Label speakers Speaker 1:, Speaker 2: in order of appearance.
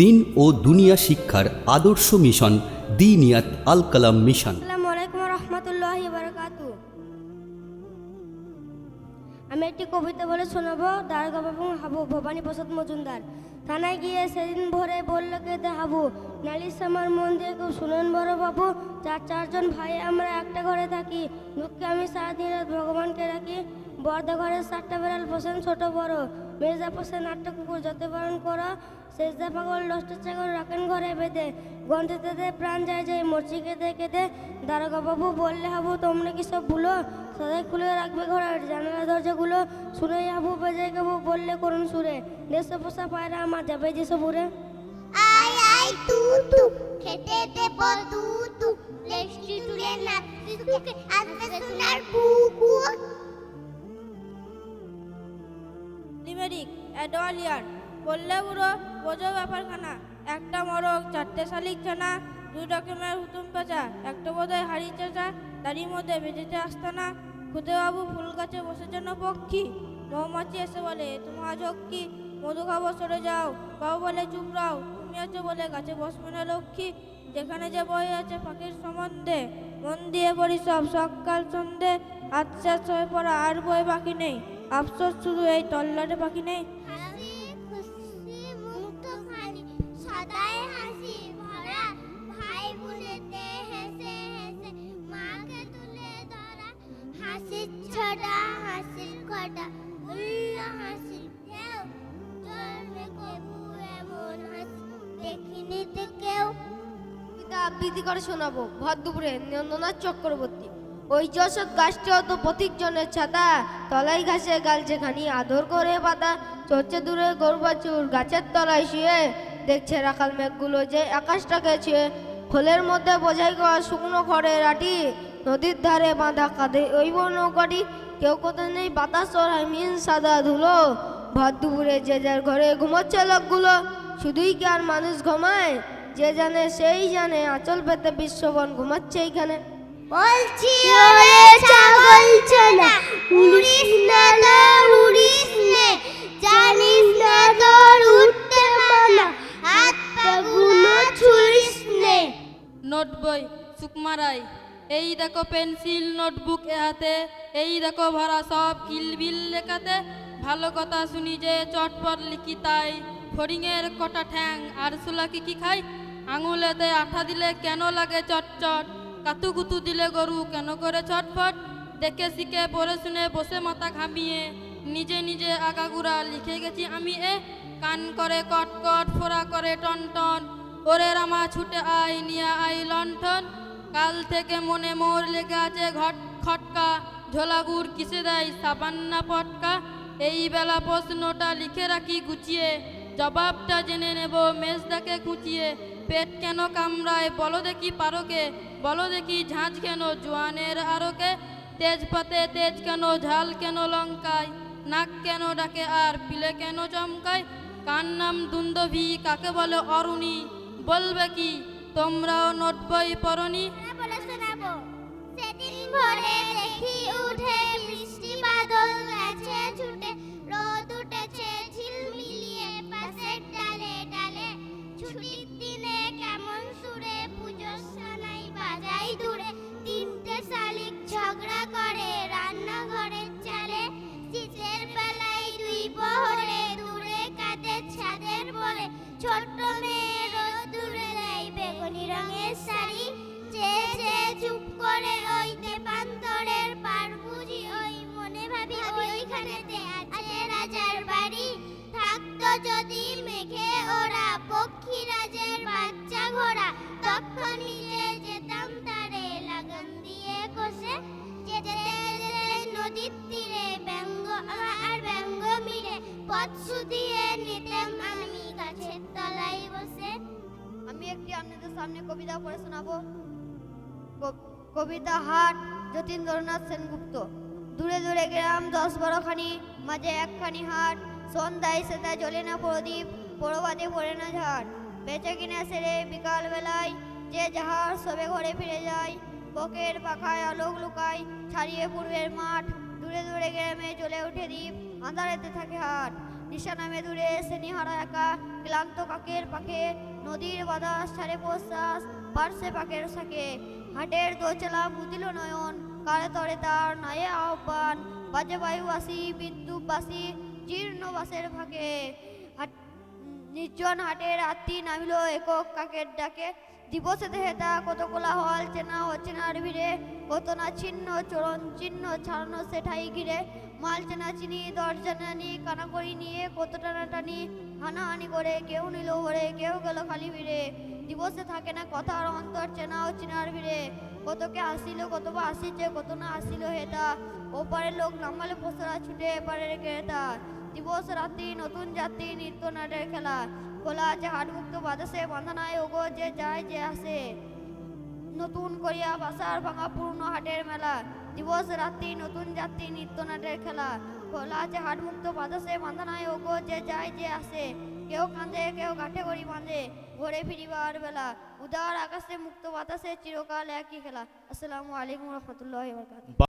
Speaker 1: দিন ও দুনিয়া শিক্ষার আদর্শ মিশন দিনিয়াত আল কালাম মিশন।
Speaker 2: আসসালামু আলাইকুম রহমতুল্লাহি বারাকাতুহু। আমি একটি কবিতা বলে শোনাবো। দারোগা বাবু হাবু ভবানী প্রসাদ মজুমদার। থানায় গিয়ে সেদিন ভোরে বলল কেঁদে হাবু, নালিশ আমার মন দিয়ে কেউ শুনেন বড় বাবু। চারজন ভাই আমরা একটা ঘরে থাকি, দুঃখে আমি সারাদিন রাত ভগবানকে রাখি। বর্দা ঘরে 7টা বেড়াল পোষেন ছোট বড়, মেজদা পোষেন 8টা কুকুর যত বারণ করো। শেষদা পাগল 10টা ছাগল রাখেন ঘরে বেঁধে, গন্থেতে প্রাণ যায় যায় মরচি কেঁদে কেঁদে। দারোগা বাবু বললে হাবু তোমরা কি সব ভুলো, সদাই খুলে রাখবে ঘরের জানালা দরজাগুলো। শুনে হাবু বেজে গাবু বললে করুন সুরে, দেশে পোষা পায়রা আমার যাবে যেসব উড়ে।
Speaker 3: আই আই তু তু খেতে দেব তু তু লেষ্টি তুলে নাচি সুখে আসবে সোনার বুকু।
Speaker 4: লিমেরিক অ্যাডওয়ালিয়ার বললে বুড়ো বোঝো ব্যাপারখানা, একটা মরক 4টে শালিক ছানা, 2 রকমের হুতুম পেঁচা, একটা বোধহয় হাড়ি চেঁচা, তারই মধ্যে বেজেছে আস্তানা। খুদে বাবু ফুল গাছে বসে যেন পক্ষী, মৌমাছি এসে বলে তোমার ঝক্কি, মধু খাবো সরে যাও, বাবু বলে চুপ রাও, তুমি আছো বলে গাছে বসবে না লক্ষ্মী। যেখানে যে বই আছে পাখির সম্বন্ধে, মন দিয়ে পড়ি সব সকাল সন্ধে, আচ্ছা হয়ে পড়া আর বই বাকি নেই, আফসোস শুধু এই তল্লাটে পাখি নেই।
Speaker 3: হাসি খুশি মুক্ত খালি সদাই হাসি ভরা, ভাই বোনেতে হেসে হেসে মাকে তুলে ধরা। হাসির ছড়া হাসির খটা উল্ল হাসির ঢেউ, জন্মে কবু এমন হাসি দেখিনি তো কেউ।
Speaker 5: আবৃত্তি করে শোনাবো ভর দুপুরে নন্দনাথ চক্রবর্তী। ওই যশোর গাছটি অত প্রতীক জনের ছাতা, তলাই ঘাসে গালছে খানি আদর করে পাতা। চড়ছে দূরে গরু বাছুর গাছের তলায় শুয়ে, দেখছে রাখাল মেঘগুলো যে আকাশটাকে ছুঁয়ে। খোলের মধ্যে বোঝাই করা শুকনো খড়ের আটি, নদীর ধারে বাঁধা কাঁধে ওই নৌকাটি। কেউ কোথাও নেই বাতাস চড়ায় মিন সাদা ধুলো, ভর দুপুরে যে যার ঘরে ঘুমোচ্ছে লোকগুলো। শুধুই কি আর মানুষ ঘুমায়, যে জানে সেই জানে, আঁচল পেতে বিশ্ববন ঘুমাচ্ছে এইখানে।
Speaker 3: বলছি ওরে ছাগল ছানা, উড়িস না তোর উড়িস নে, জানিস না তোর উঠতে মানা, হাত পা গুলো ছুড়িস নে।
Speaker 6: নোট বই সুকমারাই, এই দেখো পেন্সিল নোটবুক এ হাতে, এই দেখো ভরা সব কিলবিল লেখাতে। ভালো কথা শুনি যে চটপট লিখি তাই, ফড়িংয়ের কটা ঠ্যাং আর সুলাকি কি খাই। আঙুলেতে আঠা দিলে কেন লাগে চটচট, কাতুকুতু দিলে গরু কেন করে ছটফট। দেখে শিখে পড়ে শুনে বসে মাথা ঘামিয়ে, নিজে নিজে আগাগুড়া লিখে গেছি আমি এ। কান করে কটকট ফোড়া করে টনটন, ওরে রামা ছুটে আয় নিয়ে আই লণ্ঠন। কাল থেকে মনে মোর লেগে আছে ঘট খটকা, ঝোলা গুড় কিসে দেয় সাবান্না পটকা। এই বেলা প্রশ্নটা লিখে রাখি গুছিয়ে, জবাবটা জেনে নেব মেজদাকে খুঁচিয়ে। পেট কেন কামড়ায় বলো দেখি পারকে, বলো দেখি ঝাঁঝ কেন জোয়ানের আরকে। তেজপাতে তেজ কেন ঝাল কেন লঙ্কায়, নাক কেন ডাকে আর পিলে কেন চমকায়। কার নাম দুন্দভি কাকে বলে অরুণী, বলবে কি তোমরাও নোট বই পড়নি।
Speaker 3: বলে শোনাবো সেদিন ভোরে দেখি উঠে বৃষ্টি বাদল গেছে ছুটে, রোদ উঠেছে ঝিলমিলিয়ে পাশের ডালে ডালে। ছুটির দিনে কেমন সুরে পুজোর সানাই বাজাই দূরে, 3টে শালিক ঝগড়া করে রান্নাঘরের চালে। শীতের বেলায় 2 প্রহরে দূরে কাঁদে ছাদের বলে, ছোট্ট মেয়ে রোজ দূরে দেয় বেগুনি রঙের শাড়ি। চেয়ে চেয়ে চুপ করে ওই দেবান্তরের পার বুঝি, ওই মনে ভাবি ওইখানেতে আছে রাজার বাড়ি। থাকতো যদি মেঘে ওরা পক্ষীরাজের বাচ্চা ঘোড়া, তখন নিজে যেতাম তারে লাগান দিয়ে কষে। যেতে যেতে নদীর তীরে ব্যঙ্গ আর ব্যঙ্গ মিলে, পথ শুধিয়ে নিতাম আমি গাছের তলায় বসে।
Speaker 5: আমি একটি আপনাদের সামনে কবিতা পড়ে শোনাবো। কবিতা হাট যতীন্দ্রনাথ সেনগুপ্ত। দূরে দূরে গ্রাম 10-12 খানি, মাঝে একখানি হাট। সন্ধ্যায় সেটা জ্বলে না প্রদীপ, প্রভাতে পড়ে না ঝাড়। বেচে কিনা সেরে বিকাল বেলায় যে যাহার সবে ঘরে ফিরে যায়। বকের পাখায় আলোক লুকায় ছাড়িয়ে পূর্বের মাঠ, দূরে দূরে গ্রামে জ্বলে ওঠে দ্বীপ, আঁধারেতে থাকে হাট।
Speaker 3: নিশা নামে দূরে শ্রেণীহারা একা ক্লান্ত কাকের পাখে নদীর বাতাস ছাড়ে প্রশ্বাস পার্শ্বে পাকের সাকে হাটের দোচলা বুঝিল নয়ন কারে তরে তার নয়ে আহ্বান বাজে বায়ু আসি বিদ্যুৎ বাসি জীর্ণ বাসের ফাঁকে নির্জন হাটের আত্মি নামিল একক কাকের ডাকে দিবসে দেহেতা কত কোলাহল চেনা অচেনার ভিড়ে কত না ছিন্ন চরণ চিহ্ন ছাড়ানো সে ঠাই ঘিরে মাল চেনা চিনি দরজা নানি কানাকড়ি নিয়ে কত টানাটানি হানাহানি করে কেউ নিল ভরে কেউ গেল খালি ভিড়ে দিবসে থাকে না কথার অন্তর চেনা ও চিনার ভিড়ে কতকে আসিল কত বা আসিছে কত না আসিল হেতা ওপারের লোক নামালে পসরা ছুটে এপারে রেখে হেতা দিবস রাত্রি নতুন যাত্রী নৃত্য নাটের খেলা খোলা আছে হাটমুক্ত বাতাসে বাঁধানায় ওগো যে যায় যে আসে নতুন করিয়া বাসার ভাঙা পুরনো হাটের মেলা দিবস রাত্রি নতুন যাত্রী নৃত্য নাটের খেলা খোলা আছে হাটমুক্ত বাতাসে বাঁধানায় ওগো যে যায় যে আসে কেউ কাঁদে কেউ কাঠে করি বাঁধে ঘরে ফিরিবার বেলা উদার আকাশে মুক্ত বাতাসে চিরকাল একই খেলা। আসসালামু আলাইকুম রহমতুল্লাহ।